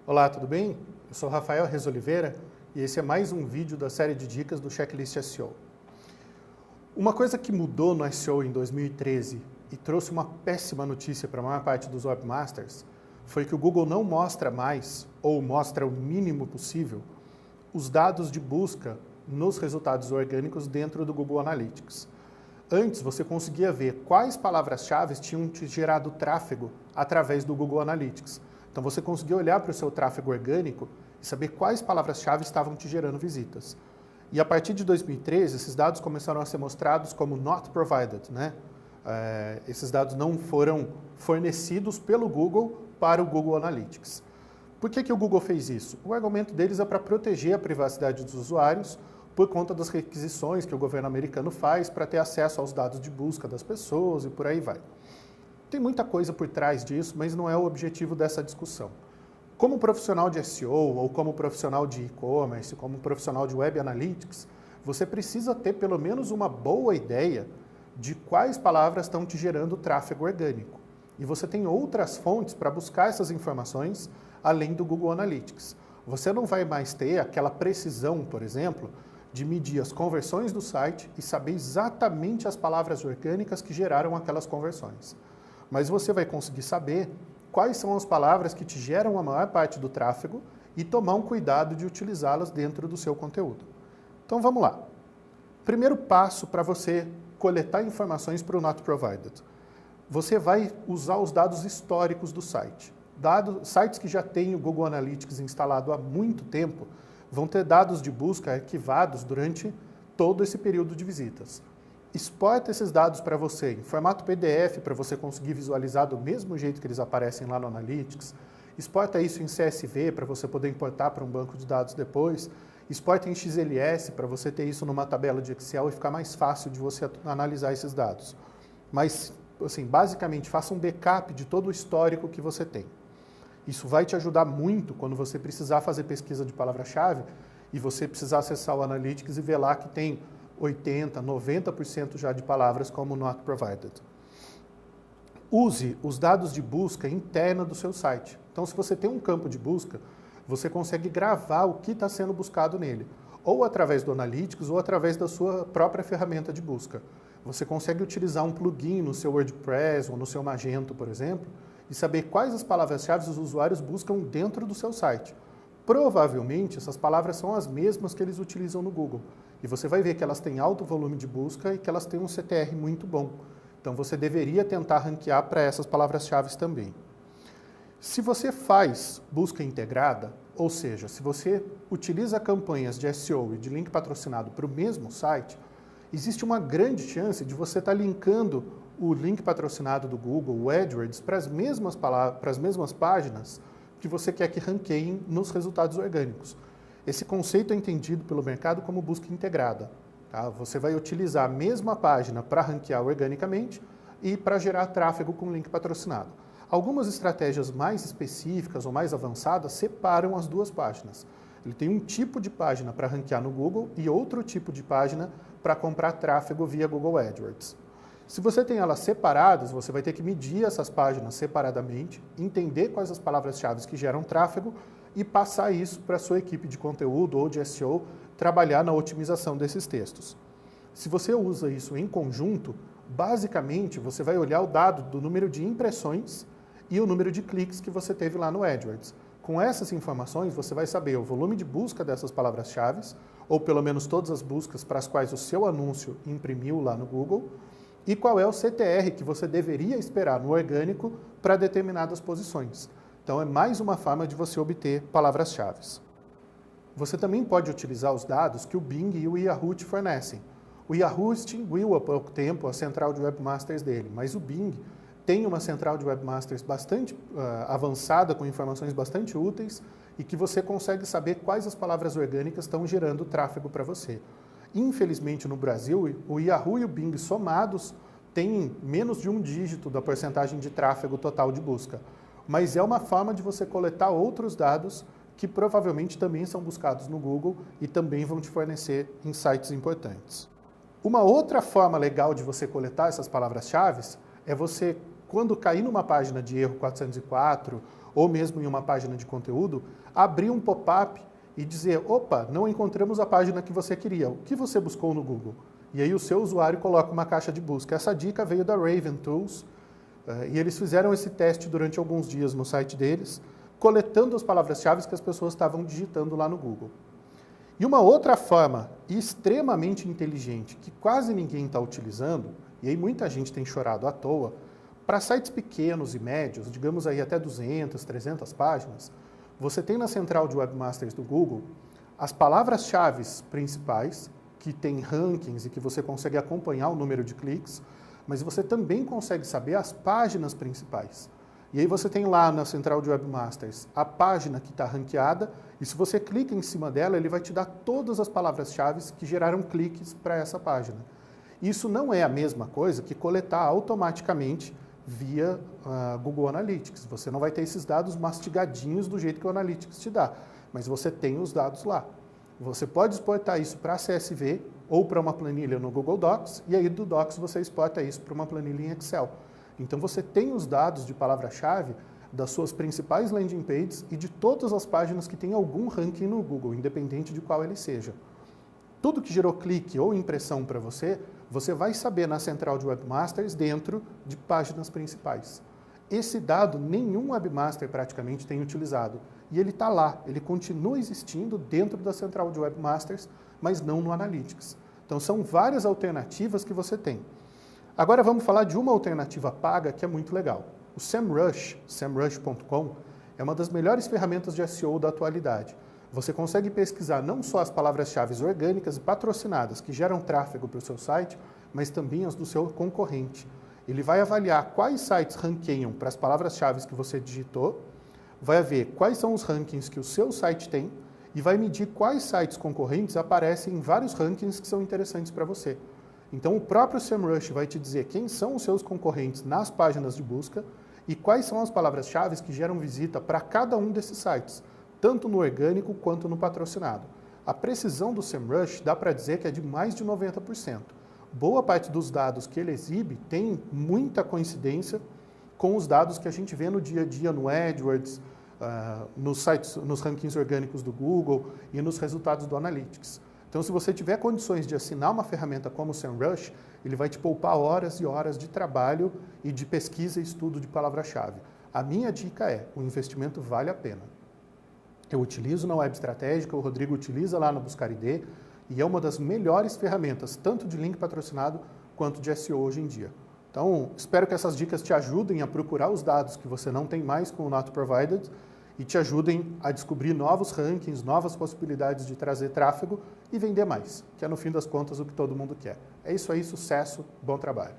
Olá, tudo bem? Eu sou Rafael Reis Oliveira e esse é mais um vídeo da série de dicas do Checklist SEO. Uma coisa que mudou no SEO em 2013 e trouxe uma péssima notícia para a maior parte dos webmasters foi que o Google não mostra mais, ou mostra o mínimo possível, os dados de busca nos resultados orgânicos dentro do Google Analytics. Antes, você conseguia ver quais palavras-chave tinham te gerado tráfego através do Google Analytics. Então, você conseguia olhar para o seu tráfego orgânico e saber quais palavras-chave estavam te gerando visitas. E a partir de 2013, esses dados começaram a ser mostrados como not provided, né? Esses dados não foram fornecidos pelo Google para o Google Analytics. Por que o Google fez isso? O argumento deles é para proteger a privacidade dos usuários por conta das requisições que o governo americano faz para ter acesso aos dados de busca das pessoas e por aí vai. Tem muita coisa por trás disso, mas não é o objetivo dessa discussão. Como profissional de SEO, ou como profissional de e-commerce, como profissional de Web Analytics, você precisa ter pelo menos uma boa ideia de quais palavras estão te gerando tráfego orgânico. E você tem outras fontes para buscar essas informações além do Google Analytics. Você não vai mais ter aquela precisão, por exemplo, de medir as conversões do site e saber exatamente as palavras orgânicas que geraram aquelas conversões. Mas você vai conseguir saber quais são as palavras que te geram a maior parte do tráfego e tomar um cuidado de utilizá-las dentro do seu conteúdo. Então vamos lá. Primeiro passo para você coletar informações para o Not Provided. Você vai usar os dados históricos do site. Sites que já têm o Google Analytics instalado há muito tempo vão ter dados de busca arquivados durante todo esse período de visitas. Exporta esses dados para você em formato PDF para você conseguir visualizar do mesmo jeito que eles aparecem lá no Analytics. Exporta isso em CSV para você poder importar para um banco de dados depois. Exporta em XLS para você ter isso numa tabela de Excel e ficar mais fácil de você analisar esses dados. Mas, assim, basicamente, faça um backup de todo o histórico que você tem. Isso vai te ajudar muito quando você precisar fazer pesquisa de palavra-chave e você precisar acessar o Analytics e ver lá que tem 80%, 90% já de palavras como not provided. Use os dados de busca interna do seu site. Então, se você tem um campo de busca, você consegue gravar o que está sendo buscado nele, ou através do Analytics ou através da sua própria ferramenta de busca. Você consegue utilizar um plugin no seu WordPress ou no seu Magento, por exemplo, e saber quais as palavras-chave os usuários buscam dentro do seu site. Provavelmente, essas palavras são as mesmas que eles utilizam no Google. E você vai ver que elas têm alto volume de busca e que elas têm um CTR muito bom. Então, você deveria tentar ranquear para essas palavras-chave também. Se você faz busca integrada, ou seja, se você utiliza campanhas de SEO e de link patrocinado para o mesmo site, existe uma grande chance de você estar linkando o link patrocinado do Google, o AdWords, para as mesmas páginas que você quer que ranqueiem nos resultados orgânicos. Esse conceito é entendido pelo mercado como busca integrada. Tá? Você vai utilizar a mesma página para ranquear organicamente e para gerar tráfego com link patrocinado. Algumas estratégias mais específicas ou mais avançadas separam as duas páginas. Ele tem um tipo de página para ranquear no Google e outro tipo de página para comprar tráfego via Google AdWords. Se você tem elas separadas, você vai ter que medir essas páginas separadamente, entender quais as palavras-chave que geram tráfego e passar isso para a sua equipe de conteúdo ou de SEO trabalhar na otimização desses textos. Se você usa isso em conjunto, basicamente você vai olhar o dado do número de impressões e o número de cliques que você teve lá no AdWords. Com essas informações, você vai saber o volume de busca dessas palavras-chave, ou pelo menos todas as buscas para as quais o seu anúncio imprimiu lá no Google, e qual é o CTR que você deveria esperar no orgânico para determinadas posições. Então, é mais uma forma de você obter palavras-chave. Você também pode utilizar os dados que o Bing e o Yahoo te fornecem. O Yahoo extinguiu há pouco tempo a central de webmasters dele, mas o Bing tem uma central de webmasters bastante avançada, com informações bastante úteis, e que você consegue saber quais as palavras orgânicas estão gerando tráfego para você. Infelizmente, no Brasil, o Yahoo e o Bing somados têm menos de um dígito da porcentagem de tráfego total de busca. Mas é uma forma de você coletar outros dados que provavelmente também são buscados no Google e também vão te fornecer insights importantes. Uma outra forma legal de você coletar essas palavras-chave é você, quando cair numa página de erro 404 ou mesmo em uma página de conteúdo, abrir um pop-up e dizer, opa, não encontramos a página que você queria, o que você buscou no Google? E aí o seu usuário coloca uma caixa de busca. Essa dica veio da Raven Tools, e eles fizeram esse teste durante alguns dias no site deles, coletando as palavras-chave que as pessoas estavam digitando lá no Google. E uma outra forma extremamente inteligente, que quase ninguém está utilizando, e aí muita gente tem chorado à toa, para sites pequenos e médios, digamos aí até 200, 300 páginas, você tem na central de webmasters do Google as palavras-chave principais, que tem rankings e que você consegue acompanhar o número de cliques, mas você também consegue saber as páginas principais. E aí você tem lá na central de webmasters a página que está ranqueada, e se você clica em cima dela, ele vai te dar todas as palavras-chave que geraram cliques para essa página. Isso não é a mesma coisa que coletar automaticamente via Google Analytics. Você não vai ter esses dados mastigadinhos do jeito que o Analytics te dá, mas você tem os dados lá. Você pode exportar isso para CSV ou para uma planilha no Google Docs, e aí do Docs você exporta isso para uma planilha em Excel. Então você tem os dados de palavra-chave das suas principais landing pages e de todas as páginas que têm algum ranking no Google, independente de qual ele seja. Tudo que gerou clique ou impressão para você, você vai saber na central de webmasters dentro de páginas principais. Esse dado nenhum webmaster praticamente tem utilizado. E ele está lá, ele continua existindo dentro da central de webmasters, mas não no Analytics. Então são várias alternativas que você tem. Agora vamos falar de uma alternativa paga que é muito legal. O SEMrush, semrush.com, é uma das melhores ferramentas de SEO da atualidade. Você consegue pesquisar não só as palavras-chave orgânicas e patrocinadas que geram tráfego para o seu site, mas também as do seu concorrente. Ele vai avaliar quais sites ranqueiam para as palavras-chave que você digitou, vai ver quais são os rankings que o seu site tem e vai medir quais sites concorrentes aparecem em vários rankings que são interessantes para você. Então o próprio SEMrush vai te dizer quem são os seus concorrentes nas páginas de busca e quais são as palavras-chave que geram visita para cada um desses sites, tanto no orgânico quanto no patrocinado. A precisão do SEMrush dá para dizer que é de mais de 90%. Boa parte dos dados que ele exibe tem muita coincidência com os dados que a gente vê no dia a dia no AdWords, nos sites, nos rankings orgânicos do Google e nos resultados do Analytics. Então, se você tiver condições de assinar uma ferramenta como o SEMrush, ele vai te poupar horas e horas de trabalho e de pesquisa e estudo de palavra-chave. A minha dica é, o investimento vale a pena. Eu utilizo na Web Estratégica, o Rodrigo utiliza lá no Buscar ID, e é uma das melhores ferramentas, tanto de link patrocinado quanto de SEO hoje em dia. Então, espero que essas dicas te ajudem a procurar os dados que você não tem mais com o Not Provided e te ajudem a descobrir novos rankings, novas possibilidades de trazer tráfego e vender mais, que é no fim das contas o que todo mundo quer. É isso aí, sucesso, bom trabalho.